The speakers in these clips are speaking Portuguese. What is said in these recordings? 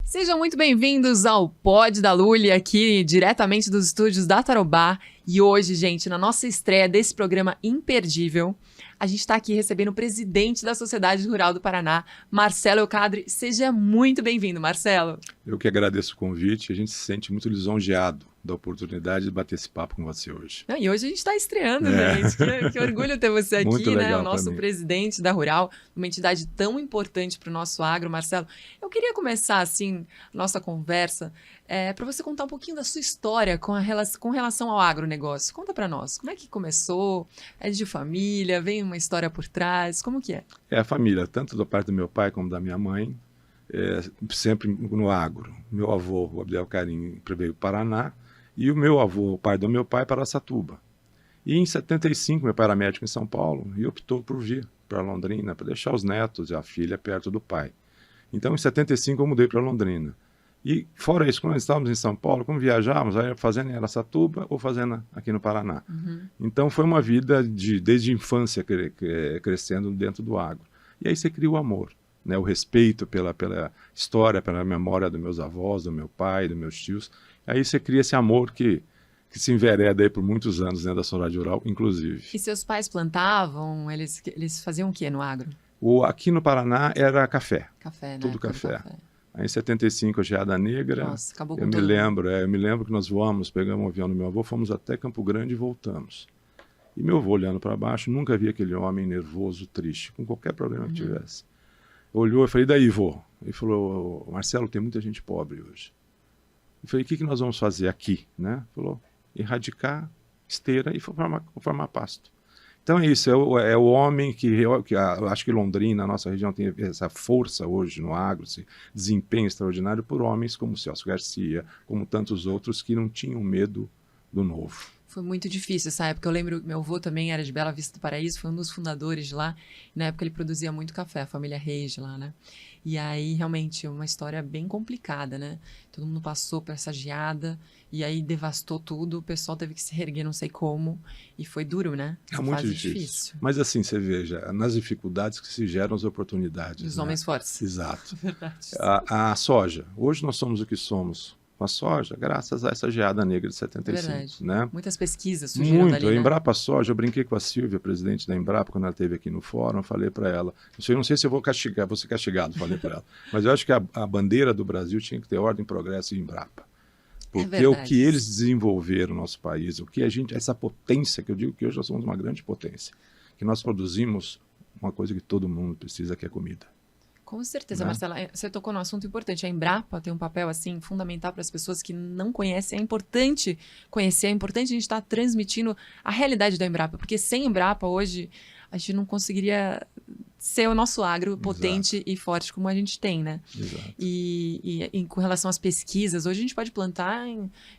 Sejam muito bem-vindos ao Pod da Lully, aqui diretamente dos estúdios da Tarobá. E hoje, gente, na nossa estreia desse programa imperdível, a gente está aqui recebendo o presidente da Sociedade Rural do Paraná, Marcelo Eucadre. Seja muito bem-vindo, Marcelo. Eu que agradeço o convite, a gente se sente muito lisonjeado da oportunidade de bater esse papo com você hoje. Não, e hoje a gente está estreando, gente. Que orgulho ter você aqui, muito legal, né? O nosso presidente da Rural, uma entidade tão importante para o nosso agro, Marcelo. Eu queria começar, assim, nossa conversa, para você contar um pouquinho da sua história com relação ao agronegócio. Conta para nós, como é que começou? É de família? Vem uma história por trás? Como que é? É a família, tanto da parte do meu pai como da minha mãe, sempre no agro. Meu avô, o Abdel Carim, veio para o Paraná, e o meu avô, o pai do meu pai, para Araçatuba. E em 75, meu pai era médico em São Paulo e optou por vir para Londrina, para deixar os netos e a filha perto do pai. Então, em 75, eu mudei para Londrina. E, fora isso, quando nós estávamos em São Paulo, como viajávamos, aí fazenda em Araçatuba ou fazenda aqui no Paraná. Uhum. Então, foi uma vida desde a infância crescendo dentro do agro. E aí você cria o amor, né? O respeito pela história, pela memória dos meus avós, do meu pai, dos meus tios. Aí você cria esse amor que se envereda aí por muitos anos dentro da sociedade rural, inclusive. E seus pais plantavam? Eles faziam o que no agro? Aqui no Paraná era café. Café, né? Tudo café. Aí em 75, a Geada Negra. Nossa, acabou com eu tudo. Eu me lembro que nós pegamos um avião do meu avô, fomos até Campo Grande e voltamos. E meu avô, olhando para baixo, nunca vi aquele homem nervoso, triste, com qualquer problema que tivesse. Olhou e falei, e daí, vô? Ele falou, Marcelo, tem muita gente pobre hoje. Eu falei, o que nós vamos fazer aqui? Né? Falou, erradicar esteira e formar pasto. Então é isso, é o homem que acho que Londrina, a nossa região, tem essa força hoje no agro, esse desempenho extraordinário por homens como o Celso Garcia, como tantos outros que não tinham medo do novo. Foi muito difícil essa época. Eu lembro que meu avô também era de Bela Vista do Paraíso, foi um dos fundadores de lá. Na época ele produzia muito café, a família Reis de lá, né? E aí, realmente, uma história bem complicada, né? Todo mundo passou por essa geada e aí devastou tudo. O pessoal teve que se reerguer, não sei como. E foi duro, né? É muito difícil. Mas assim, você veja, nas dificuldades que se geram as oportunidades. Os homens fortes. Exato. Verdade. A soja. Hoje nós somos o que somos com a soja, graças a essa geada negra de 75. Verdade. Né? Muitas pesquisas surgiram dali, A né? Embrapa Soja, eu brinquei com a Silvia, presidente da Embrapa, quando ela esteve aqui no fórum, eu falei para ela, eu não sei se eu vou ser castigado, falei para ela, mas eu acho que a bandeira do Brasil tinha que ter ordem, progresso e Embrapa. Porque o que eles desenvolveram no nosso país, essa potência, que eu digo que hoje nós somos uma grande potência, que nós produzimos uma coisa que todo mundo precisa, que é comida. Com certeza, Marcela, você tocou num assunto importante. A Embrapa tem um papel assim fundamental para as pessoas que não conhecem. É importante conhecer, é importante a gente estar transmitindo a realidade da Embrapa, porque sem Embrapa hoje a gente não conseguiria ser o nosso agro potente Exato. E forte como a gente tem, né? Exato. E com relação às pesquisas, hoje a gente pode plantar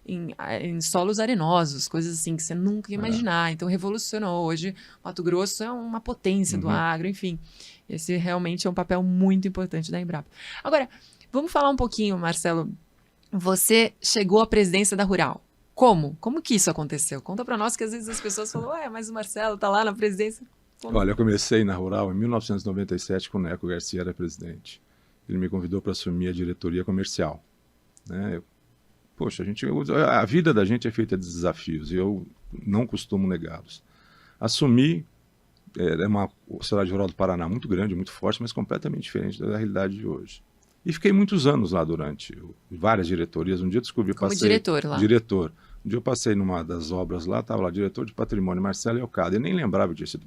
em solos arenosos, coisas assim que você nunca ia imaginar. Então revolucionou. Hoje Mato Grosso é uma potência do agro, enfim. Esse realmente é um papel muito importante da Embrapa. Agora, vamos falar um pouquinho, Marcelo. Você chegou à presidência da Rural. Como? Como que isso aconteceu? Conta para nós, que às vezes as pessoas falam, mas o Marcelo está lá na presidência. Como? Olha, eu comecei na Rural em 1997, quando o Neco Garcia era presidente. Ele me convidou para assumir a diretoria comercial. Né? A vida da gente é feita de desafios e eu não costumo negá-los. Assumi. É uma sociedade rural do Paraná muito grande, muito forte, mas completamente diferente da realidade de hoje. E fiquei muitos anos lá durante várias diretorias. Um dia descobri, como diretor lá? Diretor. Um dia eu passei numa das obras lá, estava lá, diretor de patrimônio, Marcelo Eucadre. Eu nem lembrava que tinha sido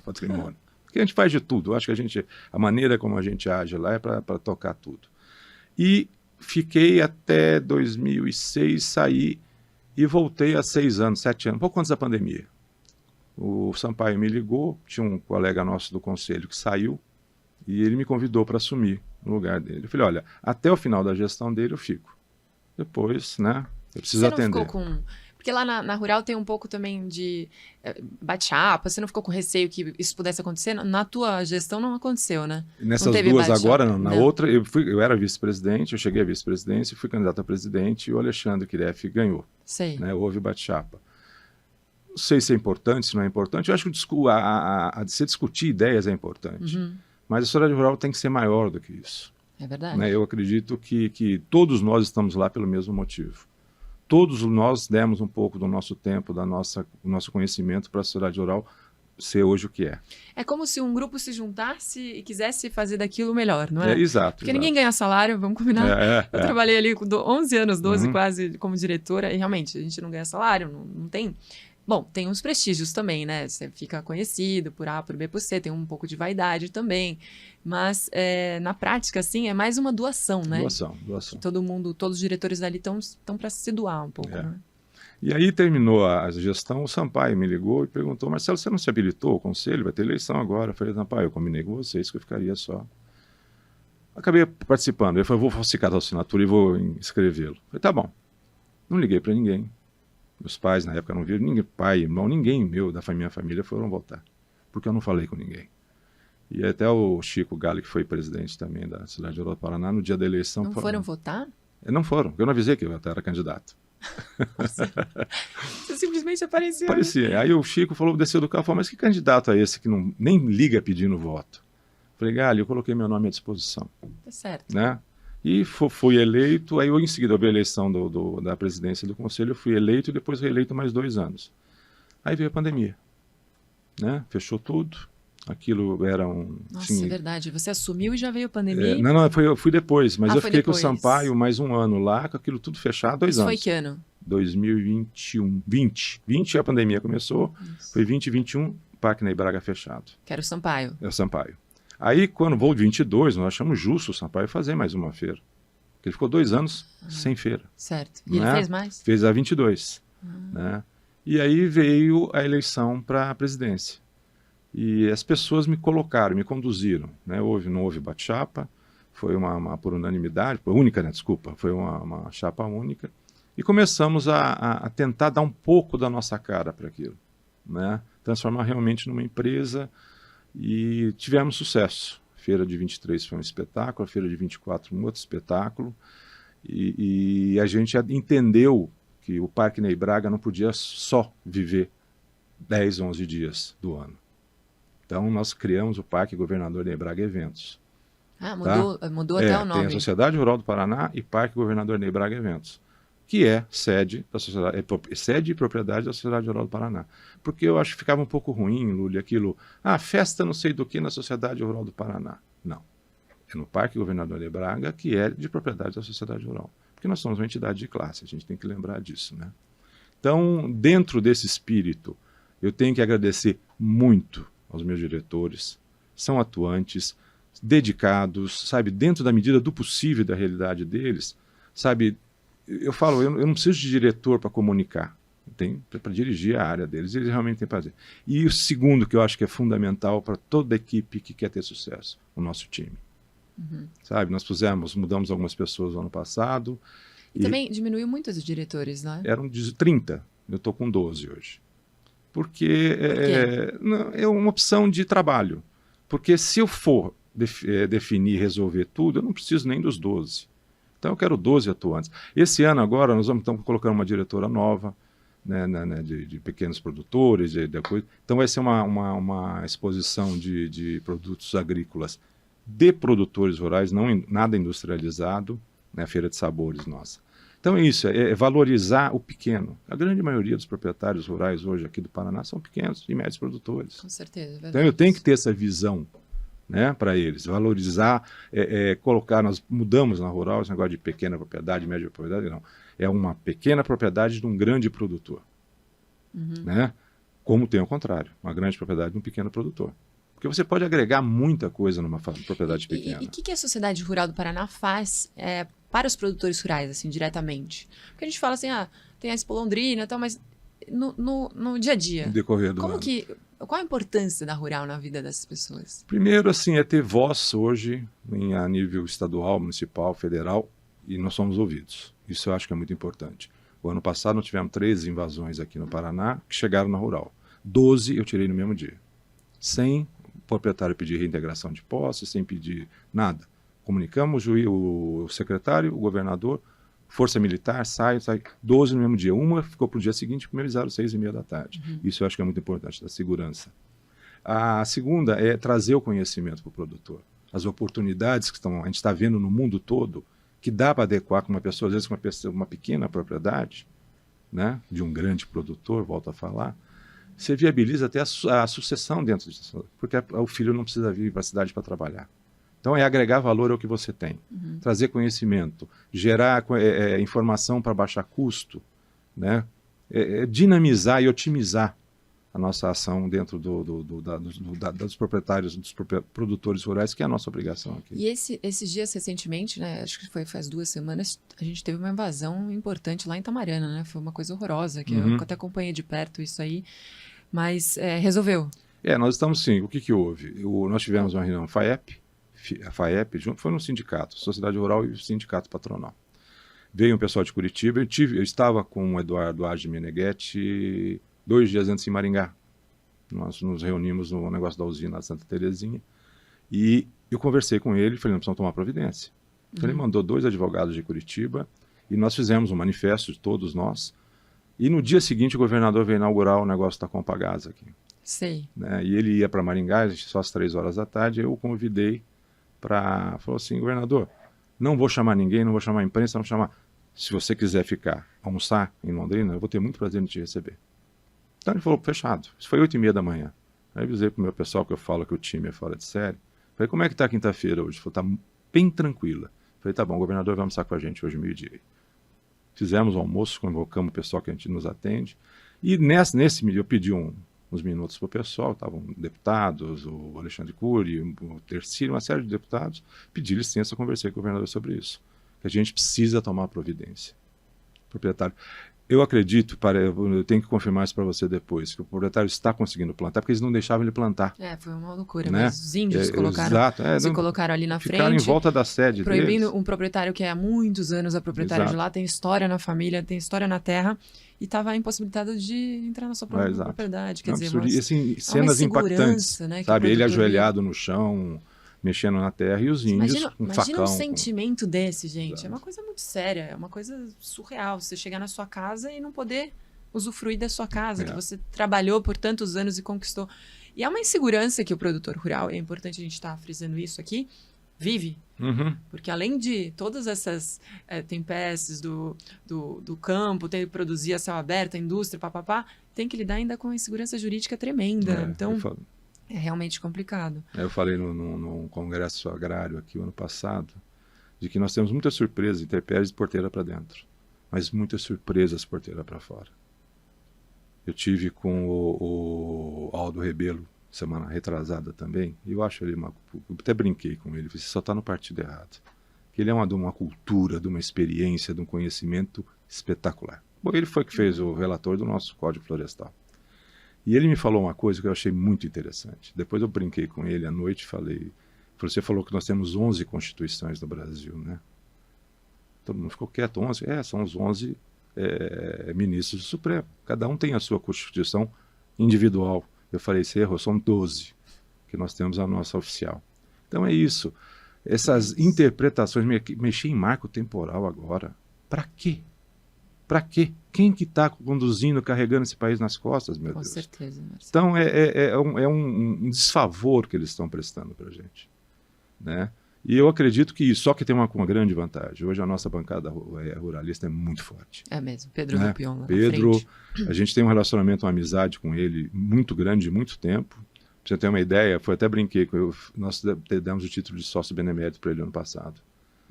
patrimônio. Porque a gente faz de tudo. Eu acho que a maneira como a gente age lá é para tocar tudo. E fiquei até 2006, saí e voltei há 6 anos, 7 anos, pouco antes da pandemia. O Sampaio me ligou, tinha um colega nosso do conselho que saiu e ele me convidou para assumir no lugar dele. Eu falei, olha, até o final da gestão dele eu fico. Depois, né, eu preciso atender. Porque lá na Rural tem um pouco também de bate-chapa, você não ficou com receio que isso pudesse acontecer? Na tua gestão não aconteceu, né? Nessas duas agora, não. Na outra, eu era vice-presidente, eu cheguei à vice-presidência, fui candidato a presidente e o Alexandre Kiref ganhou. Sei. Né, houve bate-chapa. Não sei se é importante, se não é importante. Eu acho que se discutir ideias é importante. Mas a sociedade rural tem que ser maior do que isso. É verdade. Né? Eu acredito que todos nós estamos lá pelo mesmo motivo. Todos nós demos um pouco do nosso tempo, do nosso conhecimento para a sociedade rural ser hoje o que é. É como se um grupo se juntasse e quisesse fazer daquilo melhor, não é? Exato. Porque ninguém ganha salário, vamos combinar. Eu trabalhei ali com 11 anos, 12 quase, como diretora, e realmente a gente não ganha salário, não tem... Bom, tem uns prestígios também, né? Você fica conhecido por A, por B, por C, tem um pouco de vaidade também. Mas, na prática, assim, é mais uma doação, né? Doação. Todo mundo, todos os diretores ali estão para se doar um pouco, né? E aí terminou a gestão, o Sampaio me ligou e perguntou: Marcelo, você não se habilitou ao conselho? Vai ter eleição agora. Eu falei: Sampaio, eu combinei com vocês que eu ficaria só. Acabei participando. Ele falou: vou falsificar a assinatura e vou escrevê-lo. Eu falei: tá bom. Não liguei para ninguém. Meus pais na época não viram, ninguém, pai, irmão, ninguém meu da minha família foram votar. Porque eu não falei com ninguém. E até o Chico Galli, que foi presidente também da cidade rural do Paraná, no dia da eleição... Não foram votar? Não foram, eu não avisei que eu era candidato. Você simplesmente apareceu. Aparecia. Aí o Chico desceu do carro e falou: mas que candidato é esse que nem liga pedindo voto? Falei: Galli, eu coloquei meu nome à disposição. Tá certo. Né? E fui eleito, aí eu em seguida houve a eleição da presidência do conselho, eu fui eleito e depois reeleito mais 2 anos. Aí veio a pandemia, né? Fechou tudo, aquilo era um... Nossa, é verdade, você assumiu e já veio a pandemia? Não, eu fui depois, mas eu fiquei depois. com o Sampaio mais 1 ano lá, com aquilo tudo fechado, 2 anos. Isso foi que ano? 2021, 20 a pandemia começou, foi 2021, Parque Ney Braga fechado. Que era o Sampaio. É o Sampaio. Aí, quando vou de 22, nós achamos justo o Sampaio fazer mais uma feira. Porque ele ficou 2 anos sem feira. Certo. E ele fez mais? Fez a 22. Né? E aí veio a eleição para a presidência. E as pessoas me colocaram, me conduziram. Né? Não houve bate-chapa, foi uma por unanimidade, única, né? Desculpa, foi uma chapa única. E começamos a tentar dar um pouco da nossa cara para aquilo. Né? Transformar realmente numa empresa... E tivemos sucesso. A feira de 23 foi um espetáculo, a feira de 24 um outro espetáculo. E a gente entendeu que o Parque Ney Braga não podia só viver 10, 11 dias do ano. Então nós criamos o Parque Governador Ney Braga Eventos. Mudou até o nome. Tem a Sociedade Rural do Paraná e Parque Governador Ney Braga Eventos, que é sede e propriedade da Sociedade Rural do Paraná. Porque eu acho que ficava um pouco ruim, Lúlia, aquilo, festa não sei do que na Sociedade Rural do Paraná. Não. É no Parque Governador de Braga, que é de propriedade da Sociedade Rural. Porque nós somos uma entidade de classe, a gente tem que lembrar disso, né? Então, dentro desse espírito, eu tenho que agradecer muito aos meus diretores, são atuantes, dedicados, sabe, dentro da medida do possível da realidade deles, sabe. Eu falo, eu não preciso de diretor para comunicar, tem para dirigir a área deles, eles realmente têm prazer. E o segundo que eu acho que é fundamental para toda equipe que quer ter sucesso, o nosso time. Sabe, nós mudamos algumas pessoas no ano passado. E também diminuiu muito os diretores, não é? Eram 30, eu estou com 12 hoje. Porque é uma opção de trabalho. Porque se eu for definir e resolver tudo, eu não preciso nem dos 12. Então eu quero 12 atuantes. Esse ano agora nós estamos colocando uma diretora nova, né, de pequenos produtores, coisa. Então vai ser uma exposição de produtos agrícolas de produtores rurais, nada industrializado, né, a Feira de Sabores nossa. Então é isso, é valorizar o pequeno. A grande maioria dos proprietários rurais hoje aqui do Paraná são pequenos e médios produtores. Com certeza, é verdade. Então eu tenho que ter essa visão, né, para eles, valorizar, colocar, nós mudamos na rural esse negócio de pequena propriedade, média propriedade, não. É uma pequena propriedade de um grande produtor, né? Como tem o contrário, uma grande propriedade de um pequeno produtor. Porque você pode agregar muita coisa numa propriedade pequena. E o que a Sociedade Rural do Paraná faz para os produtores rurais, assim, diretamente? Porque a gente fala assim, tem a Expo Londrina e tal, mas no dia a dia, no decorrer do ano. Qual a importância da rural na vida dessas pessoas? Primeiro, assim, é ter voz hoje a nível estadual, municipal, federal, e nós somos ouvidos. Isso eu acho que é muito importante. O ano passado nós tivemos 13 invasões aqui no Paraná que chegaram na rural. 12 eu tirei no mesmo dia. Sem o proprietário pedir reintegração de posse, sem pedir nada. Comunicamos o secretário, o governador, Força Militar, sai 12 no mesmo dia. Uma ficou para o dia seguinte, porque me avisaram 6h30 da tarde. Isso eu acho que é muito importante, da segurança. A segunda é trazer o conhecimento para o produtor. as oportunidades que a gente está vendo no mundo todo, que dá para adequar com uma pessoa, às vezes com uma pequena propriedade, né, de um grande produtor, volto a falar, você viabiliza até a sucessão dentro disso, porque o filho não precisa vir para a cidade para trabalhar. Então, é agregar valor ao que você tem, trazer conhecimento, gerar informação para baixar custo, né, dinamizar e otimizar a nossa ação dentro dos proprietários, dos produtores rurais, que é a nossa obrigação aqui. E esses dias recentemente, né, acho que faz 2 semanas, a gente teve uma invasão importante lá em Itamarana, né? Foi uma coisa horrorosa, que eu até acompanhei de perto isso aí, mas resolveu. Nós estamos sim. O que houve? Nós tivemos uma reunião a FAEP, foi no sindicato, Sociedade Rural e o Sindicato Patronal. Veio um pessoal de Curitiba, eu estava com o Eduardo Age Meneghetti 2 dias antes em Maringá. Nós nos reunimos no negócio da usina de Santa Terezinha e eu conversei com ele e falei, não precisamos tomar providência. Então ele mandou 2 advogados de Curitiba e nós fizemos um manifesto de todos nós. E no dia seguinte o governador veio inaugurar o negócio da Compagás aqui. Sei. Né? E ele ia para Maringá, só às 3 horas da tarde, eu o convidei falou assim, governador, não vou chamar ninguém, não vou chamar a imprensa, não vou chamar. Se você quiser ficar, almoçar em Londrina, eu vou ter muito prazer em te receber. Então ele falou, fechado. Isso foi 8h30 da manhã. Aí eu avisei pro meu pessoal que eu falo que o time é fora de série. Falei, como é que tá quinta-feira hoje? Ele falou, tá bem tranquila. Falei, tá bom, o governador vai almoçar com a gente hoje, 12h. Fizemos o almoço, convocamos o pessoal que a gente nos atende. E nesse eu pedi uns minutos para o pessoal, estavam deputados, o Alexandre Cury, o Tercílio, uma série de deputados. Pedi licença, conversei com o governador sobre isso. Que a gente precisa tomar providência. Proprietário. Eu acredito, eu tenho que confirmar isso para você depois, que o proprietário está conseguindo plantar, porque eles não deixavam ele plantar. Foi uma loucura, né? Mas os índios se colocaram ali na frente. Ficaram em volta da sede proibindo deles. Um proprietário que há muitos anos é proprietário de lá, tem história na família, tem história na terra, e estava impossibilitado de entrar na sua própria propriedade. Quer dizer, assim, cenas impactantes, né, sabe? Ele ajoelhado no chão, mexendo na terra, e os índios com facão. Imagina um sentimento desse, gente. É uma coisa muito séria, é uma coisa surreal. Você chegar na sua casa e não poder usufruir da sua casa, que você trabalhou por tantos anos e conquistou. E é uma insegurança que o produtor rural, é importante a gente estar frisando isso aqui, vive. Porque além de todas essas tempestes do campo, ter que produzir a céu aberto, a indústria, tem que lidar ainda com a insegurança jurídica tremenda. Então, é realmente complicado. Eu falei no congresso agrário aqui o ano passado, de que nós temos muitas surpresas, intempéries de porteira para dentro, mas muitas surpresas porteira para fora. Eu tive com o Aldo Rebelo, semana retrasada também, e eu acho ele eu até brinquei com ele, você só está no partido errado. Ele é de uma cultura, de uma experiência, de um conhecimento espetacular. Bom, ele foi que fez o relator do nosso Código Florestal. E ele me falou uma coisa que eu achei muito interessante. Depois eu brinquei com ele à noite e falei, você falou que nós temos 11 constituições no Brasil, né? Todo mundo ficou quieto, 11? São os 11 ministros do Supremo. Cada um tem a sua constituição individual. Eu falei, você errou, são 12 que nós temos a nossa oficial. Então é isso. Essas interpretações, mexer em marco temporal agora, para quê? Para quê? Quem que está conduzindo, carregando esse país nas costas, meu Deus? Com certeza, Marcelo. Então, é um desfavor que eles estão prestando para a gente. Né? E eu acredito que só que tem uma grande vantagem. Hoje a nossa bancada ruralista é muito forte. É mesmo, Pedro Lupion lá Pedro, na frente. A gente tem um relacionamento, uma amizade com ele muito grande, de muito tempo. Pra você ter uma ideia, até brinquei, nós demos o título de sócio benemérito para ele ano passado.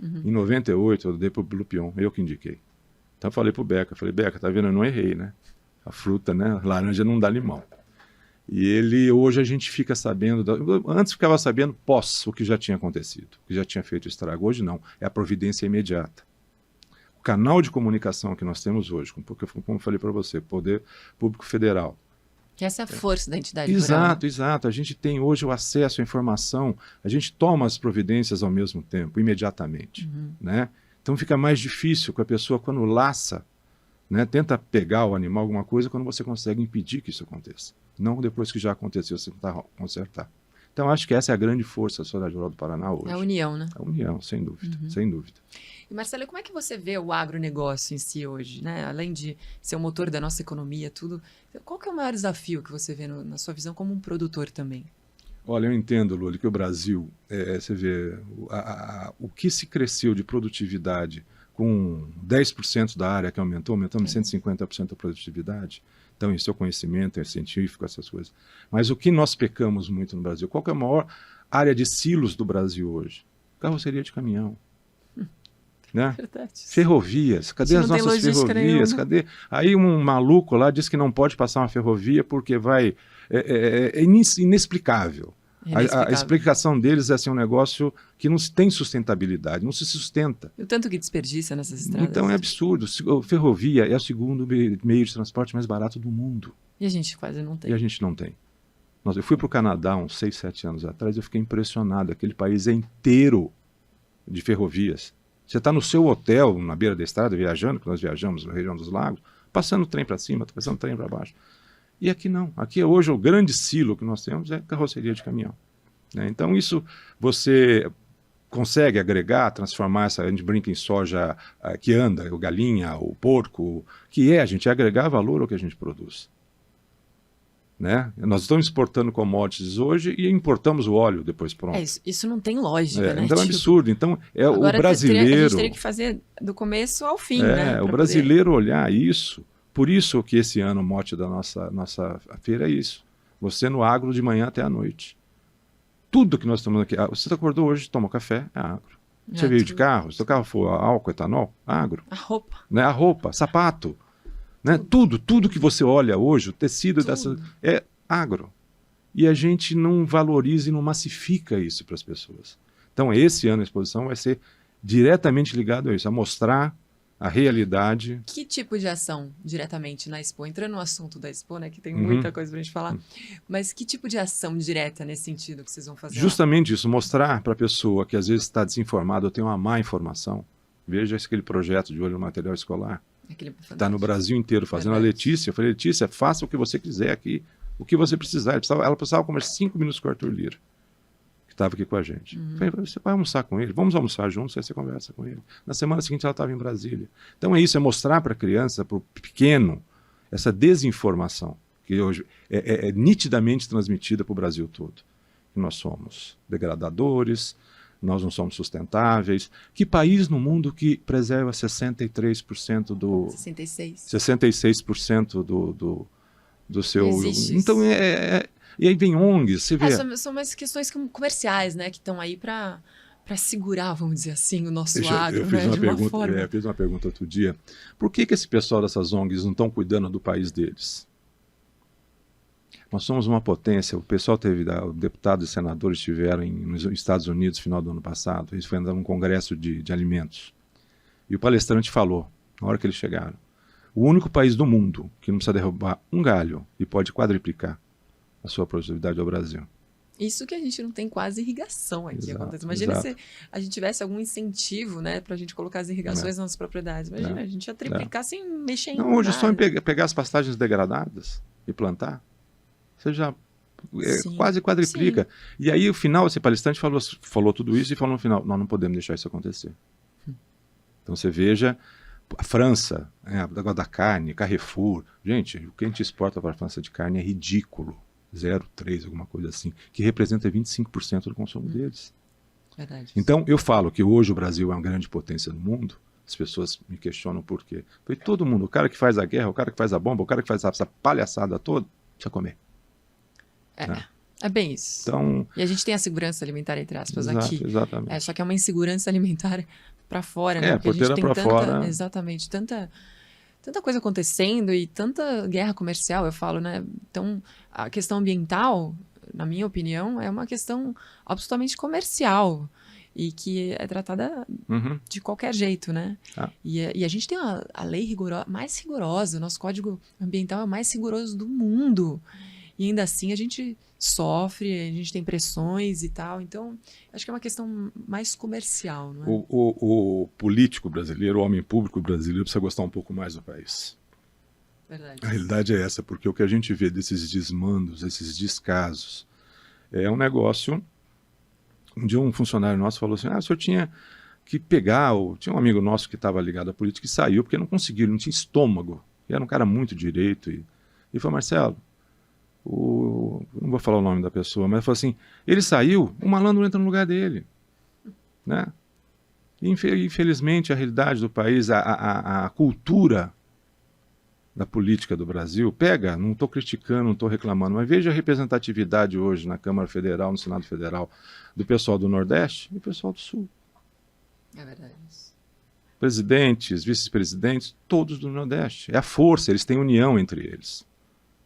Em 98, eu dei para o Lupion, eu que indiquei. Então eu falei pro Beca, Beca, tá vendo, eu não errei, né? A fruta, né? Laranja não dá limão. E hoje a gente fica sabendo, antes ficava sabendo o que já tinha acontecido, o que já tinha feito estrago. Hoje não, é a providência imediata. O canal de comunicação que nós temos hoje, porque, como eu falei para você, Poder Público Federal. Que essa é a força da entidade rural. Exato. A gente tem hoje o acesso à informação, a gente toma as providências ao mesmo tempo, imediatamente, né? Então fica mais difícil com a pessoa quando laça, né, tenta pegar o animal, alguma coisa, quando você consegue impedir que isso aconteça. Não depois que já aconteceu, você tentar consertar. Então acho que essa é a grande força da Sociedade Rural do Paraná hoje. É a união, né? A união, sem dúvida, sem dúvida. E Marcelo, como é que você vê o agronegócio em si hoje, né? Além de ser o motor da nossa economia, tudo, qual que é o maior desafio que você vê na sua visão como um produtor também? Olha, eu entendo, Lula, que o Brasil, você vê, o que se cresceu de produtividade com 10% da área que aumentamos 150% a produtividade. Então, isso é o conhecimento, é científico, essas coisas. Mas o que nós pecamos muito no Brasil? Qual que é a maior área de silos do Brasil hoje? Carroceria de caminhão. Né? Ferrovias, cadê as nossas ferrovias? Cadê? Aí um maluco lá diz que não pode passar uma ferrovia porque vai... É inexplicável. A explicação deles é assim, um negócio que não tem sustentabilidade, não se sustenta. E o tanto que desperdiça nessas estradas. Então é absurdo. Ferrovia é o segundo meio de transporte mais barato do mundo. E a gente quase não tem. E a gente não tem. Eu fui para o Canadá uns 6, 7 anos atrás, eu fiquei impressionado. Aquele país é inteiro de ferrovias. Você está no seu hotel, na beira da estrada, viajando, que nós viajamos na região dos lagos, passando o trem para cima, passando o trem para baixo. E aqui não. Aqui hoje o grande silo que nós temos é carroceria de caminhão. Né? Então isso você consegue agregar, transformar a gente brinca em soja que anda, o galinha, o porco, a gente agregar valor ao que a gente produz. Né? Nós estamos exportando commodities hoje e importamos o óleo depois pronto. Isso não tem lógica, né? Então é absurdo. Então agora, o brasileiro... A gente teria que fazer do começo ao fim, né? O brasileiro olhar isso. Por isso que esse ano o mote da nossa feira é isso. Você no agro de manhã até à noite. Tudo que nós estamos aqui... Você acordou hoje, tomou café, é agro. Você veio de carro, se o carro for álcool, etanol, agro. A roupa. Né? A roupa, sapato. Né? Tudo que você olha hoje, o tecido é agro. E a gente não valoriza e não massifica isso para as pessoas. Então, esse ano a exposição vai ser diretamente ligado a isso, a mostrar a realidade. Que tipo de ação diretamente na Expo? Entrando no assunto da Expo, né, que tem muita coisa para a gente falar, mas que tipo de ação direta nesse sentido que vocês vão fazer? Justamente isso, mostrar para a pessoa que às vezes está desinformada ou tem uma má informação. Veja aquele projeto de olho no material escolar. Está no Brasil inteiro fazendo. A Letícia, eu falei, Letícia, faça o que você quiser aqui, o que você precisar. Ela precisava conversar 5 minutos com o Arthur Lira, que estava aqui com a gente. Falei, você vai almoçar com ele? Vamos almoçar juntos, aí você conversa com ele. Na semana seguinte ela estava em Brasília. Então é isso, é mostrar para a criança, para o pequeno, essa desinformação, que hoje é nitidamente transmitida para o Brasil todo. Que nós somos degradadores, nós não somos sustentáveis. Que país no mundo que preserva 63% do... 66% do seu... Então, e aí vem ONGs, você vê... São mais questões comerciais, né, que estão aí para segurar, vamos dizer assim, o nosso agro, eu fiz uma pergunta outro dia. Por que esse pessoal dessas ONGs não estão cuidando do país deles? Nós somos uma potência. O pessoal deputados e senadores estiveram nos Estados Unidos no final do ano passado. Eles foram num congresso de alimentos. E o palestrante falou, na hora que eles chegaram, o único país do mundo que não precisa derrubar um galho e pode quadriplicar a sua produtividade é o Brasil. Isso que a gente não tem quase irrigação aqui. Acontece. Imagina se a gente tivesse algum incentivo, né, para a gente colocar as irrigações nas nossas propriedades. Imagina, a gente ia triplicar sem mexer em nada. Hoje é só pegar as pastagens degradadas e plantar. Você já quase quadriplica. Sim. E aí, no final, esse palestrante falou tudo isso e falou no final, nós não podemos deixar isso acontecer. Então, você veja, a França, da carne, Carrefour. Gente, o que a gente exporta para a França de carne é ridículo. 0,3, alguma coisa assim, que representa 25% do consumo deles. Verdade. Então, eu falo que hoje o Brasil é uma grande potência no mundo. As pessoas me questionam por quê. Falei, todo mundo, o cara que faz a guerra, o cara que faz a bomba, o cara que faz essa palhaçada toda, precisa comer. É bem isso. Então, e a gente tem a segurança alimentar, entre aspas, aqui. Exatamente. Só que é uma insegurança alimentar para fora, né? Porque porteira para fora. Exatamente. Tanta coisa acontecendo e tanta guerra comercial, eu falo, né? Então, a questão ambiental, na minha opinião, é uma questão absolutamente comercial e que é tratada de qualquer jeito, né? E a gente tem a lei mais rigorosa, o nosso código ambiental é o mais rigoroso do mundo. E ainda assim a gente sofre, a gente tem pressões e tal. Então, acho que é uma questão mais comercial, não é? O político brasileiro, o homem público brasileiro precisa gostar um pouco mais do país. Verdade. A realidade é essa, porque o que a gente vê desses desmandos, esses descasos, é um negócio... Um dia um funcionário nosso falou assim, o senhor tinha que pegar... Tinha um amigo nosso que estava ligado à política e saiu porque não conseguiu, ele não tinha estômago. E era um cara muito direito. E falou, Marcelo... não vou falar o nome da pessoa, mas falou assim, ele saiu, o malandro entra no lugar dele. Né? Infelizmente, a realidade do país, a cultura da política do Brasil, não estou criticando, não estou reclamando, mas veja a representatividade hoje na Câmara Federal, no Senado Federal, do pessoal do Nordeste e do pessoal do Sul. É verdade. Presidentes, vice-presidentes, todos do Nordeste. É a força, eles têm união entre eles.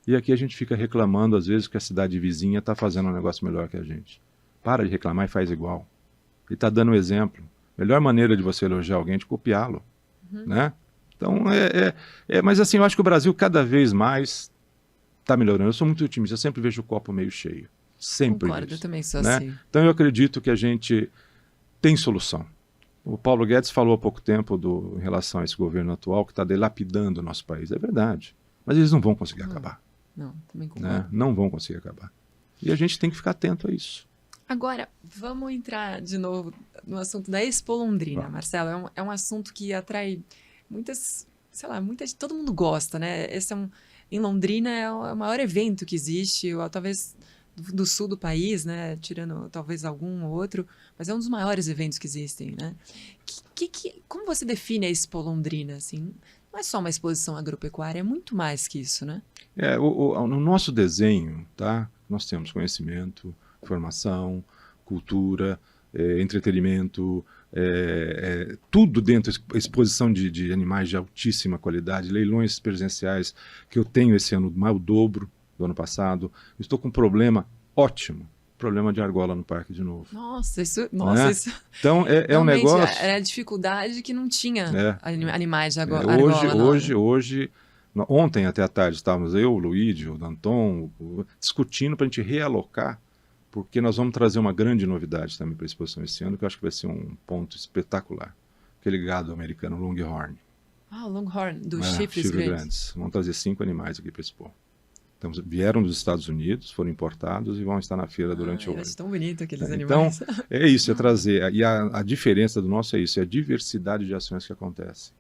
E aqui a gente fica reclamando, às vezes, que a cidade vizinha está fazendo um negócio melhor que a gente. Para de reclamar e faz igual. E está dando um exemplo. Melhor maneira de você elogiar alguém é de copiá-lo. Né? Então, mas assim, eu acho que o Brasil cada vez mais está melhorando. Eu sou muito otimista, eu sempre vejo o copo meio cheio. Sempre. Concordo, eu também sou né? assim. Então eu acredito que a gente tem solução. O Paulo Guedes falou há pouco tempo em relação a esse governo atual que está dilapidando o nosso país. É verdade. Mas eles não vão conseguir acabar. Não, também concordo. Né? Não vão conseguir acabar. E a gente tem que ficar atento a isso. Agora, vamos entrar de novo no assunto da Expo Londrina, Marcelo. É um assunto que atrai muitas, todo mundo gosta, né? Em Londrina é o maior evento que existe, ou talvez do sul do país, né? Tirando talvez algum ou outro, mas é um dos maiores eventos que existem, né? Como você define a Expo Londrina, assim? Não é só uma exposição agropecuária, é muito mais que isso, né? No nosso desenho, tá? Nós temos conhecimento, formação, cultura, entretenimento, tudo dentro da exposição de animais de altíssima qualidade, leilões presenciais que eu tenho esse ano, mais o dobro do ano passado. Eu estou com um problema ótimo, problema de argola no parque de novo. Nossa, isso... Então, um negócio... Era a dificuldade que não tinha animais de argola. Ontem até à tarde estávamos eu, o Luigi, o Danton, discutindo para a gente realocar, porque nós vamos trazer uma grande novidade também para a exposição esse ano, que eu acho que vai ser um ponto espetacular. Aquele gado americano, Longhorn. O Longhorn, dos chifres grandes. Vamos trazer 5 animais aqui para expor. Então, vieram dos Estados Unidos, foram importados e vão estar na feira durante o ano. Acho tão bonito aqueles animais. Então, é isso, é trazer. E a diferença do nosso é isso, é a diversidade de ações que acontece.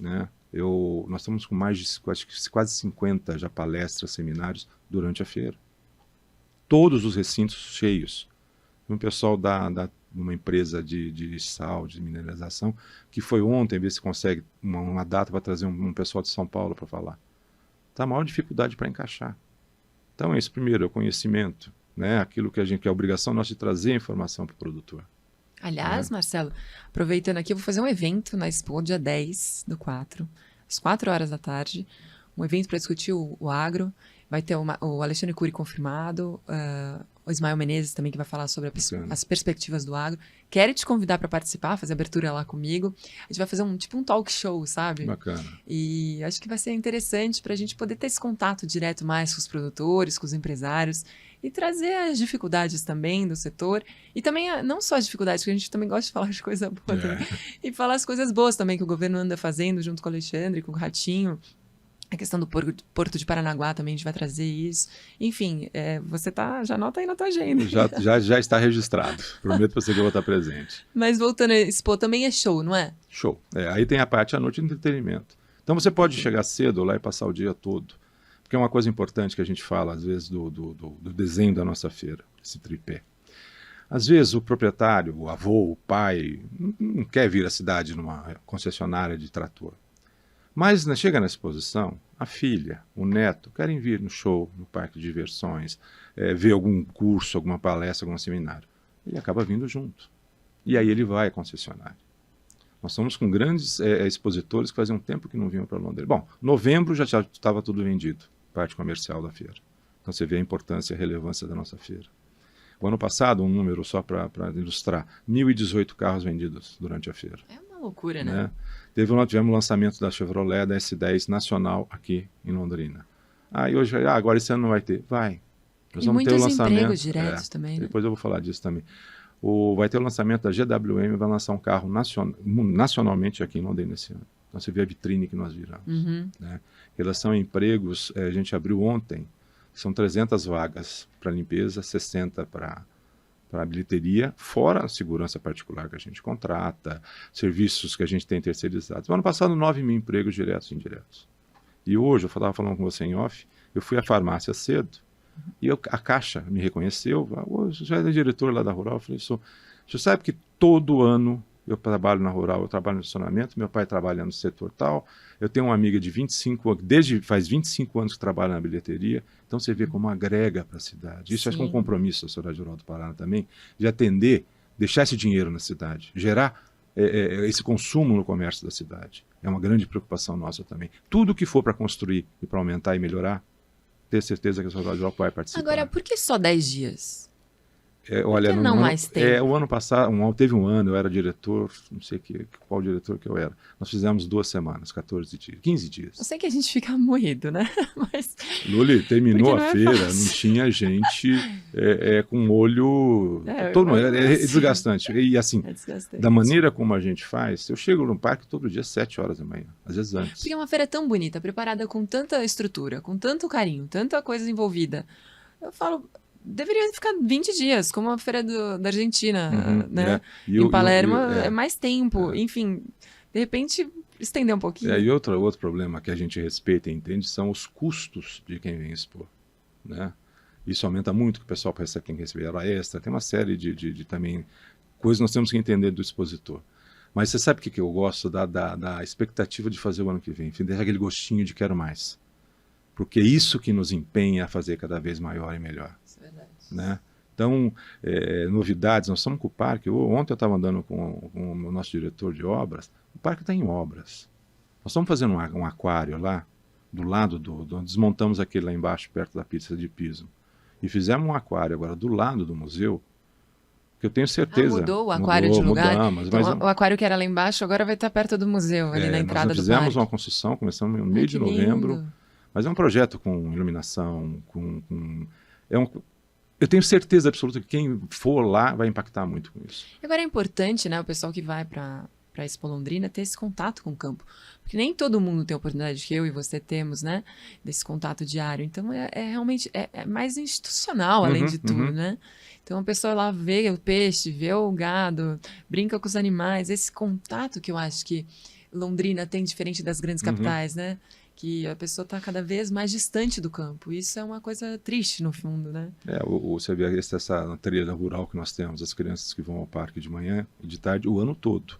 Né? Nós estamos com mais de quase 50 já palestras, seminários durante a feira. Todos os recintos cheios. Um pessoal de uma empresa de sal, de mineralização, que foi ontem ver se consegue uma data para trazer um pessoal de São Paulo para falar. Está a maior dificuldade para encaixar. Então é isso, primeiro, é o conhecimento, né? Aquilo que é a obrigação nossa de trazer a informação para o produtor. Aliás, Marcelo, aproveitando aqui, eu vou fazer um evento na Expo, dia 10/4, às 4 horas da tarde, um evento para discutir o agro. Vai ter o Alexandre Cury confirmado, o Ismael Menezes também, que vai falar sobre as perspectivas do agro. Quero te convidar para participar, fazer abertura lá comigo. A gente vai fazer um talk show, sabe? Bacana. E acho que vai ser interessante para a gente poder ter esse contato direto mais com os produtores, com os empresários e trazer as dificuldades também do setor. E também, não só as dificuldades, porque a gente também gosta de falar de coisa boa também. E falar as coisas boas também que o governo anda fazendo junto com o Alexandre, com o Ratinho. A questão do Porto de Paranaguá também, a gente vai trazer isso. Enfim, você já anota aí na tua agenda. Já está registrado. Prometo para você que eu vou estar presente. Mas voltando a Expo, também é show, não é? Show. Aí tem a parte à noite de entretenimento. Então você pode chegar cedo lá e passar o dia todo. Porque é uma coisa importante que a gente fala, às vezes, do desenho da nossa feira, esse tripé. Às vezes o proprietário, o avô, o pai, não quer vir à cidade numa concessionária de trator. Mas chega na exposição, a filha, o neto, querem vir no show, no parque de diversões, ver algum curso, alguma palestra, algum seminário. Ele acaba vindo junto. E aí ele vai à concessionária. Nós estamos com grandes expositores que fazia um tempo que não vinham para Londrina. Bom, novembro já estava tudo vendido, parte comercial da feira. Então você vê a importância e a relevância da nossa feira. O ano passado, um número só para ilustrar, 1.018 carros vendidos durante a feira. É uma loucura, né? Tivemos o lançamento da Chevrolet, da S10 nacional aqui em Londrina. Agora esse ano não vai ter. Vai. Nós vamos ter o lançamento. Empregos diretos também, né? Depois eu vou falar disso também. Vai ter o lançamento da GWM, vai lançar um carro nacionalmente aqui em Londrina esse ano. Então você vê a vitrine que nós viramos. Né? Em relação a empregos, a gente abriu ontem, são 300 vagas para limpeza, 60 para bilheteria, fora a segurança particular que a gente contrata, serviços que a gente tem terceirizados. No ano passado, 9.000 empregos diretos e indiretos. E hoje, eu estava falando com você em off, eu fui à farmácia cedo, E a Caixa me reconheceu, falou, você já é diretor lá da Rural? Eu falei, sou. Você sabe que todo ano eu trabalho na Rural, eu trabalho no estacionamento, meu pai trabalha no setor tal, eu tenho uma amiga de 25 anos, faz 25 anos que trabalha na bilheteria, então você vê como agrega para a cidade. Isso acho que é um compromisso da Sociedade Rural do Paraná também, de atender, deixar esse dinheiro na cidade, gerar esse consumo no comércio da cidade. É uma grande preocupação nossa também. Tudo que for para construir e para aumentar e melhorar, ter certeza que a Sociedade Rural vai participar. Agora, por que só 10 dias? Olha, por que não mais tempo? O ano passado, teve um ano, eu era diretor, não sei qual diretor que eu era. Nós fizemos 2 semanas, 14 dias, 15 dias. Eu sei que a gente fica moído, né? Mas... Luli, terminou a feira, não tinha gente com olho... todo mundo, é desgastante. E assim, da maneira como a gente faz, eu chego no parque todo dia às 7 horas da manhã, às vezes antes. Porque é uma feira tão bonita, preparada com tanta estrutura, com tanto carinho, tanta coisa envolvida. Eu falo... Deveria ficar 20 dias, como a feira da Argentina, né? Em Palermo é mais tempo. Enfim, de repente, estender um pouquinho. E outro problema que a gente respeita e entende são os custos de quem vem expor, né? Isso aumenta muito, que o pessoal tem que receber hora extra, tem uma série de também coisas que nós temos que entender do expositor. Mas você sabe o que eu gosto? Da expectativa de fazer o ano que vem, enfim, deixar aquele gostinho de quero mais. Porque é isso que nos empenha a fazer cada vez maior e melhor. Isso é verdade. Né? Então, novidades, nós estamos com o parque. Ontem eu estava andando com o nosso diretor de obras, o parque está em obras. Nós estamos fazendo um aquário lá, do lado desmontamos aquele lá embaixo, perto da pista de piso, e fizemos um aquário agora do lado do museu, que eu tenho certeza... mudou o aquário de lugar? Mudamos, então, o aquário que era lá embaixo agora vai estar perto do museu, ali na entrada do parque. Nós fizemos uma construção, começamos no meio de novembro, mas é um projeto com iluminação, eu tenho certeza absoluta que quem for lá vai impactar muito com isso. Agora é importante, né, o pessoal que vai para Expo Londrina ter esse contato com o campo. Porque nem todo mundo tem a oportunidade que eu e você temos, né, desse contato diário. Então realmente mais institucional, além de tudo, né? Então a pessoa lá vê o peixe, vê o gado, brinca com os animais. Esse contato que eu acho que Londrina tem diferente das grandes capitais, né? Que a pessoa está cada vez mais distante do campo. Isso é uma coisa triste, no fundo, né? Você vê essa trilha rural que nós temos, as crianças que vão ao parque de manhã e de tarde, o ano todo.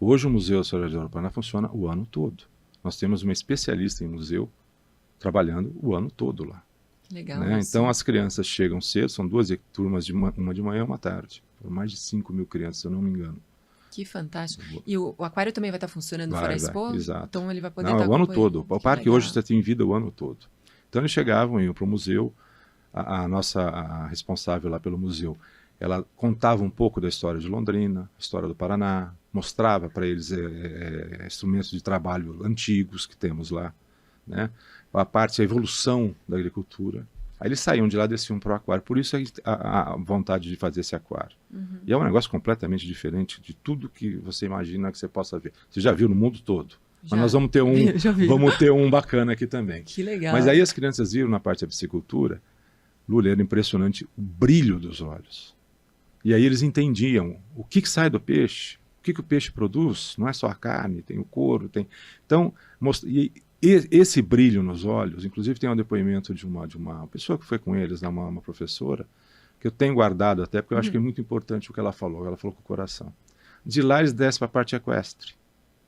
Hoje o Museu da Sociedade Rural do Paraná funciona o ano todo. Nós temos uma especialista em museu trabalhando o ano todo lá. Legal. Né? Então as crianças chegam cedo, são 2 turmas, uma de manhã e uma tarde. Mais de 5 mil crianças, se eu não me engano. Que fantástico. E o aquário também vai estar funcionando fora a Expo? Exato. Então ele vai poder estar o ano todo. O parque hoje está em vida o ano todo. Então eles chegavam, iam para o museu, a responsável lá pelo museu, ela contava um pouco da história de Londrina, história do Paraná, mostrava para eles instrumentos de trabalho antigos que temos lá, né? A evolução da agricultura. Aí eles saíam de lá e desciam para o aquário. Por isso a vontade de fazer esse aquário. E é um negócio completamente diferente de tudo que você imagina que você possa ver. Você já viu no mundo todo. Mas nós vamos ter um bacana aqui também. Que legal. Mas aí as crianças viram na parte da piscicultura, Lula, era impressionante o brilho dos olhos. E aí eles entendiam o que sai do peixe, o que o peixe produz. Não é só a carne, tem o couro, tem... Então, esse brilho nos olhos, inclusive tem um depoimento de uma pessoa que foi com eles, uma professora, que eu tenho guardado até, porque eu acho que é muito importante o que ela falou com o coração. De lá eles descem para a parte equestre.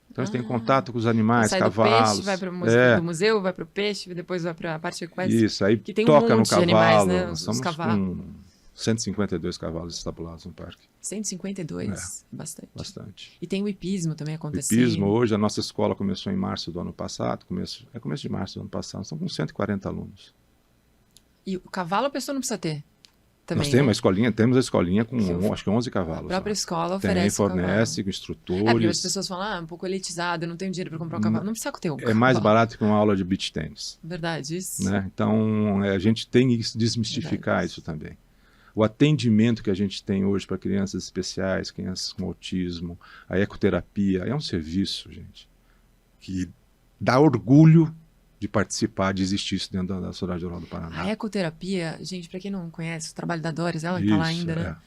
Então eles têm contato com os animais, sai cavalos. Do peixe, vai para o museu, vai para o peixe, depois vai para a parte equestre. Isso, aí que tem toca um monte no cavalo. De animais, né? Os cavalos. 152 cavalos estabulados no parque. 152? Bastante. E tem o hipismo também acontecendo. O hipismo, hoje, a nossa escola começou em março do ano passado, começo de março do ano passado, estamos com 140 alunos. E o cavalo a pessoa não precisa ter? Também, nós temos a escolinha com acho que 11 cavalos. A própria escola oferece fornece com instrutores. Porque as pessoas falam, um pouco elitizado, eu não tenho dinheiro para comprar um cavalo. Não precisa ter um cavalo. É mais barato que uma aula de beach tennis. Verdade, isso. Né? Então, a gente tem que desmistificar isso também. O atendimento que a gente tem hoje para crianças especiais, crianças com autismo, a ecoterapia, é um serviço, gente, que dá orgulho de participar, de existir isso dentro da Sociedade Rural do Paraná. A ecoterapia, gente, para quem não conhece o trabalho da Doris, ela que está lá ainda, né?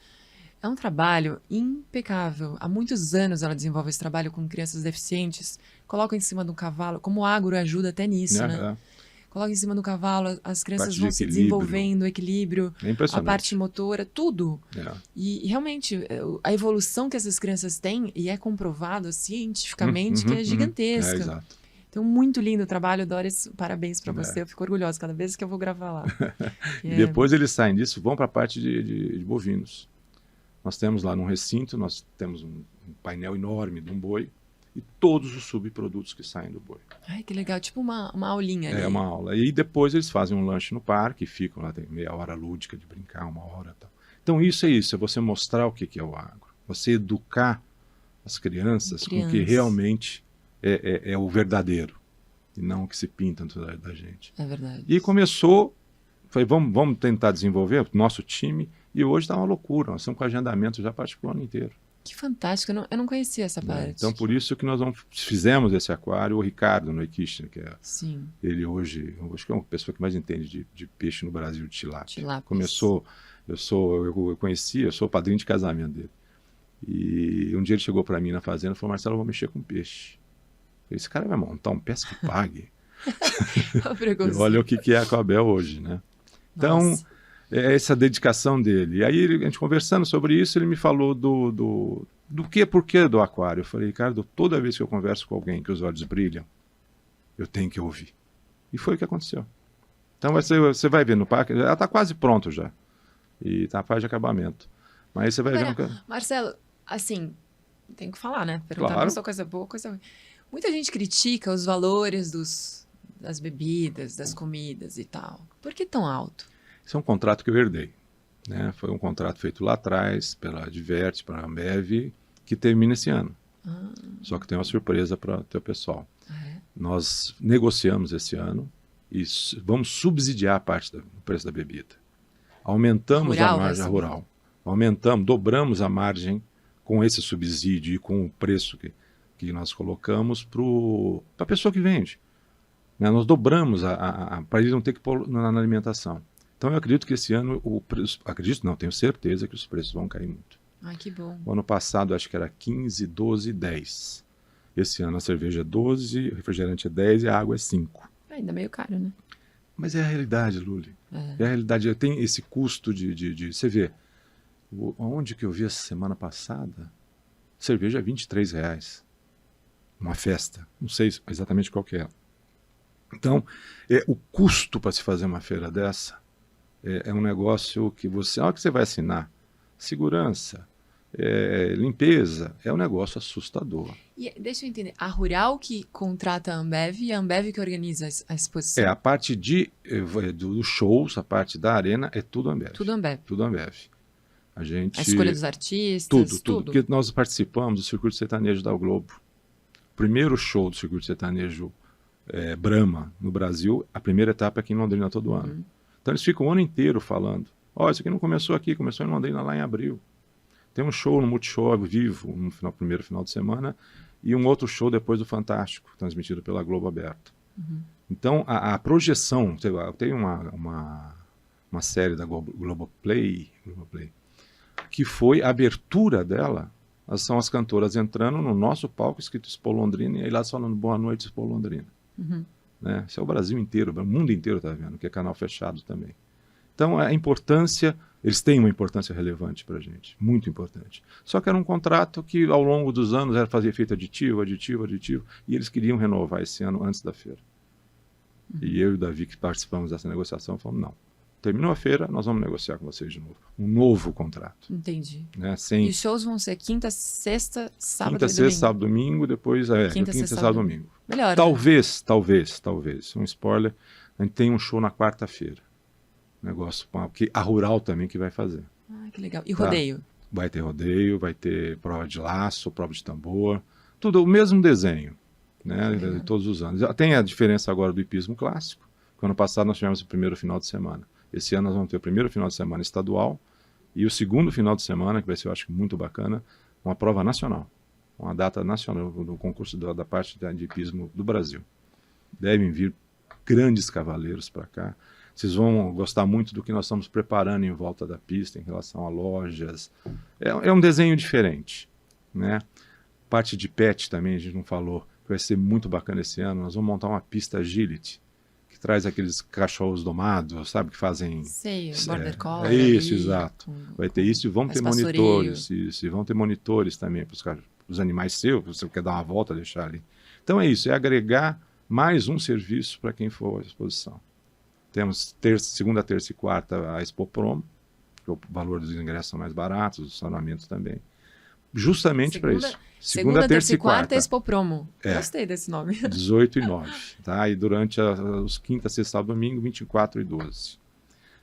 É um trabalho impecável. Há muitos anos ela desenvolve esse trabalho com crianças deficientes, coloca em cima de um cavalo, como o agro ajuda até nisso, né? coloca em cima do cavalo, as crianças Parte de vão se equilíbrio. desenvolvendo, equilíbrio, É a impressionante. parte motora, tudo. É. E realmente, a evolução que essas crianças têm, e é comprovado cientificamente, que é É, gigantesca. exato. Então, muito lindo o trabalho, Doris. Parabéns para É. você. Eu fico orgulhosa cada vez que eu vou gravar lá. E depois eles saem disso, vão para a parte de bovinos. Nós temos lá num recinto, nós temos um painel enorme de um boi e todos os subprodutos que saem do boi. Ai, que legal. Tipo uma aulinha ali. É uma aula. E depois eles fazem um lanche no parque, ficam lá, tem meia hora lúdica de brincar, 1 hora e tal. Então isso, é você mostrar o que é o agro. Você educar as crianças com o que realmente é o verdadeiro e não o que se pinta da gente. É verdade. E começou, falei, vamos tentar desenvolver o nosso time, e hoje está uma loucura, nós estamos com agendamento já para o ano inteiro. Que fantástico, eu não conhecia essa parte. Então por isso que nós fizemos esse aquário, o Ricardo Neukirchner, que é Sim. ele hoje, eu acho que é uma pessoa que mais entende de peixe no Brasil, de tilápia. Começou, eu sou o padrinho de casamento dele. E um dia ele chegou para mim na fazenda e falou, Marcelo, eu vou mexer com peixe. Eu falei, esse cara vai montar um pesca e pague. Olha o que é a Aquabel hoje, né? Então, nossa, é essa dedicação dele. E aí, a gente conversando sobre isso, ele me falou porquê do aquário. Eu falei, Ricardo, toda vez que eu converso com alguém que os olhos brilham, eu tenho que ouvir. E foi o que aconteceu. Então, você vai ver no parque, ela está quase pronto já. E está a fase de acabamento. Mas você vai ver... Marcelo, assim, tem que falar, né? Perguntar Claro. só coisa boa, coisa ruim. Muita gente critica os valores das bebidas, das comidas e tal. Por que tão alto? Esse é um contrato que eu herdei, né? Foi um contrato feito lá atrás, pela Diverte, pela Ambev, que termina esse ano. Só que tem uma surpresa para o teu pessoal. Nós negociamos esse ano e vamos subsidiar a parte do preço da bebida. Aumentamos a margem rural. Dobramos a margem com esse subsídio e com o preço que nós colocamos para a pessoa que vende. Né? Nós dobramos para ele não ter que pôr na alimentação. Então eu acredito que esse ano tenho certeza que os preços vão cair muito. Ai, que bom. O ano passado acho que era 15, 12, 10. Esse ano a cerveja é 12, o refrigerante é 10 e a água é 5. Ainda meio caro, né? Mas é a realidade, Luli. É a realidade. Tem esse custo de você vê. Onde que eu vi essa semana passada? Cerveja é R$23. Uma festa. Não sei exatamente qual que é. Então, o custo para se fazer uma feira dessa é um negócio que olha que você vai assinar. Segurança, limpeza, é um negócio assustador. E deixa eu entender, a Rural que contrata a Ambev e a Ambev que organiza a exposição? A parte dos shows, a parte da arena, é tudo Ambev. Tudo Ambev. Tudo Ambev. A escolha dos artistas, tudo. Porque nós participamos do Circuito Sertanejo da Globo. O primeiro show do Circuito Sertanejo Brahma no Brasil, a primeira etapa é aqui em Londrina todo ano. Então eles ficam o ano inteiro falando, isso aqui não começou aqui, começou em Londrina lá em abril. Tem um show no Multishow ao vivo, no primeiro final de semana, e um outro show depois do Fantástico, transmitido pela Globo Aberta. Então a projeção, tem uma série da Globoplay, que foi a abertura dela, são as cantoras entrando no nosso palco escrito Expo Londrina, e aí lá falando boa noite Expo Londrina. Né? Isso é o Brasil inteiro, o mundo inteiro está vendo, que é canal fechado também. Então a importância, eles têm uma importância relevante para a gente, muito importante. Só que era um contrato que ao longo dos anos fazia efeito aditivo, e eles queriam renovar esse ano antes da feira. E eu e o Davi, que participamos dessa negociação, falamos, não, terminou a feira, nós vamos negociar com vocês de novo. Um novo contrato. Entendi. Né? E os shows vão ser quinta, sexta, sábado quinta, e domingo? sexta, sábado, domingo, depois quinta, sexta, sábado, domingo. Melhor, talvez, um spoiler, a gente tem um show na quarta-feira. Negócio que a Rural também que vai fazer. Que legal. E rodeio? Vai ter rodeio, vai ter prova de laço, prova de tambor, tudo o mesmo desenho, né, de todos os anos. Tem a diferença agora do hipismo clássico, que ano passado nós tivemos o primeiro final de semana. Esse ano nós vamos ter o primeiro final de semana estadual e o segundo final de semana, que vai ser, eu acho, muito bacana, uma prova nacional. Uma data nacional do concurso da parte de hipismo do Brasil. Devem vir grandes cavaleiros para cá. Vocês vão gostar muito do que nós estamos preparando em volta da pista, em relação a lojas. É um desenho diferente, né? Parte de pet também, a gente não falou, que vai ser muito bacana esse ano. Nós vamos montar uma pista agility, que traz aqueles cachorros domados, sabe, que fazem... Sei, border collie. É isso, exato. Vai ter isso e vão ter monitores. Isso, e vão ter monitores também para os animais seus, se você quer dar uma volta, deixar ali. Então é isso, é agregar mais um serviço para quem for à exposição. Temos segunda, terça e quarta a Expo Promo, que o valor dos ingressos são mais baratos, os estacionamentos também. Justamente para isso. Segunda, terça e quarta é Expo Promo. Gostei desse nome. 18 e 9. Tá? E durante os quinta, sexta, sábado, domingo, 24 e 12.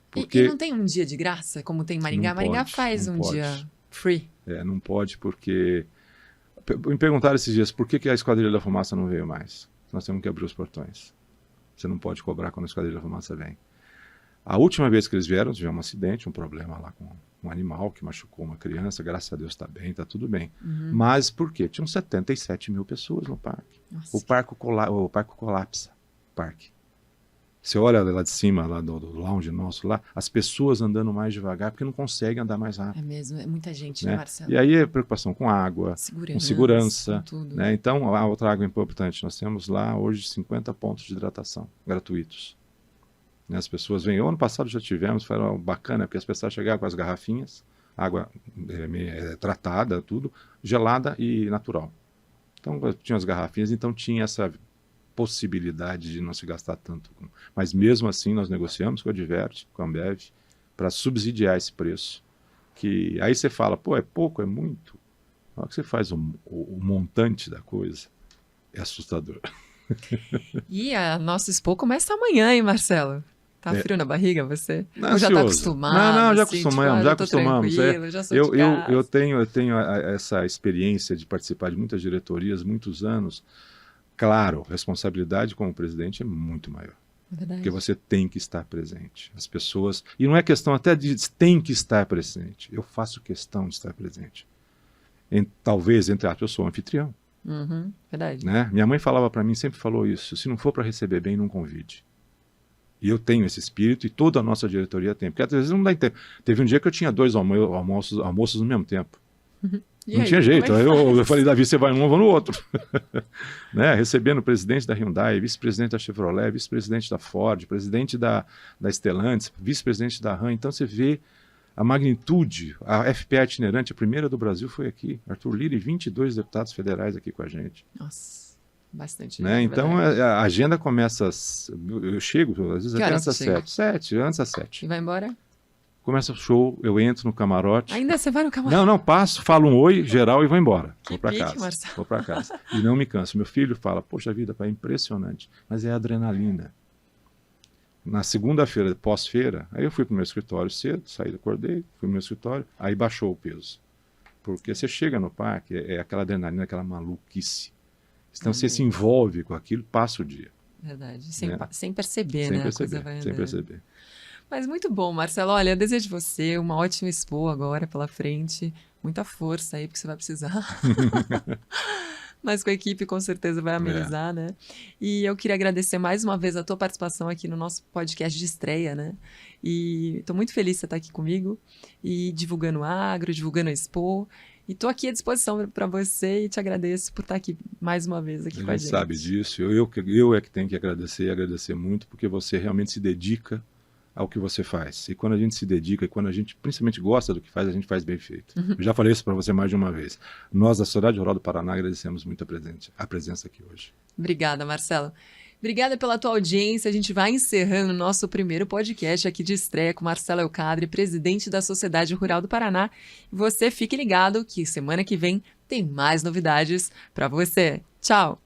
Porque... E não tem um dia de graça, como tem em Maringá? Maringá faz um dia free. Não pode porque... Me perguntaram esses dias por que a Esquadrilha da Fumaça não veio mais. Nós temos que abrir os portões. Você não pode cobrar quando a Esquadrilha da Fumaça vem. A última vez que eles vieram, tivemos um acidente, um problema lá com um animal que machucou uma criança. Graças a Deus está bem, está tudo bem. Mas por quê? Tinham 77 mil pessoas no parque. Nossa. O parque colapsa. Parque. Você olha lá de cima, lá do lounge nosso, lá, as pessoas andando mais devagar porque não conseguem andar mais rápido. É mesmo, é muita gente, né, Marcelo? E aí é preocupação com água, com segurança. Com tudo. Né? Então, a outra água importante, nós temos lá hoje 50 pontos de hidratação gratuitos. Né? As pessoas vêm, ano passado já tivemos, foi bacana, porque as pessoas chegavam com as garrafinhas, água tratada, tudo, gelada e natural. Então, tinha as garrafinhas, então tinha essa possibilidade de não se gastar tanto. Mas mesmo assim nós negociamos com a Divert, com a Ambev, para subsidiar esse preço. Que aí você fala, pô, é pouco, é muito. Na hora que você faz o montante da coisa, é assustador. E a nossa Expo começa amanhã, hein, Marcelo? Tá frio na barriga você? Não, ou já tá acostumado? Não, já assim, acostumamos, já acostumamos. Já sou de casa. Eu tenho essa experiência de participar de muitas diretorias, muitos anos. Claro, responsabilidade como presidente é muito maior. Verdade. Porque você tem que estar presente. As pessoas... E não é questão até de tem que estar presente. Eu faço questão de estar presente. Talvez, entre aspas, eu sou anfitrião. Verdade. Né? Minha mãe falava para mim, sempre falou isso, se não for para receber bem, não convide. E eu tenho esse espírito e toda a nossa diretoria tem. Porque às vezes não dá tempo. Teve um dia que eu tinha 2 almoços no mesmo tempo. Não tinha jeito. Eu falei, Davi, você vai num, eu vou no outro. Né? Recebendo o presidente da Hyundai, vice-presidente da Chevrolet, vice-presidente da Ford, presidente da Stellantis, vice-presidente da RAM. Então você vê a magnitude. A FPA itinerante, a primeira do Brasil, foi aqui. Arthur Lira e 22 deputados federais aqui com a gente. Nossa, bastante. Né? Então a agenda começa... Eu chego, às vezes, até antes das 7. Antes das 7. E vai embora? Começa o show, eu entro no camarote. Ainda você vai no camarote? Não, passo, falo um oi, geral e vou embora. Que vou para casa. Marcelo. Vou para casa. E não me canso. Meu filho fala, poxa vida, pai, é impressionante. Mas é adrenalina. Na segunda-feira, pós-feira, aí eu fui para o meu escritório cedo, acordei, fui para o meu escritório, aí baixou o peso. Porque você chega no parque, é aquela adrenalina, aquela maluquice. Então você se envolve com aquilo, passa o dia. Verdade. Sem perceber, sem né? Perceber, a coisa vai sem perceber. Mas muito bom, Marcelo. Olha, eu desejo você uma ótima Expo agora pela frente. Muita força aí, porque você vai precisar. Mas com a equipe, com certeza, vai amenizar, né? E eu queria agradecer mais uma vez a tua participação aqui no nosso podcast de estreia, né? E estou muito feliz de você estar aqui comigo e divulgando o agro, divulgando a Expo. E estou aqui à disposição para você e te agradeço por estar aqui mais uma vez aqui com a gente. Ele sabe disso. Eu é que tenho que agradecer muito, porque você realmente se dedica ao que você faz. E quando a gente se dedica, e quando a gente principalmente gosta do que faz, a gente faz bem feito. Eu já falei isso para você mais de uma vez. Nós, da Sociedade Rural do Paraná, agradecemos muito a presença aqui hoje. Obrigada, Marcelo. Obrigada pela tua audiência. A gente vai encerrando o nosso primeiro podcast aqui de estreia com Marcelo Elcadre, presidente da Sociedade Rural do Paraná. E você fique ligado que semana que vem tem mais novidades para você. Tchau!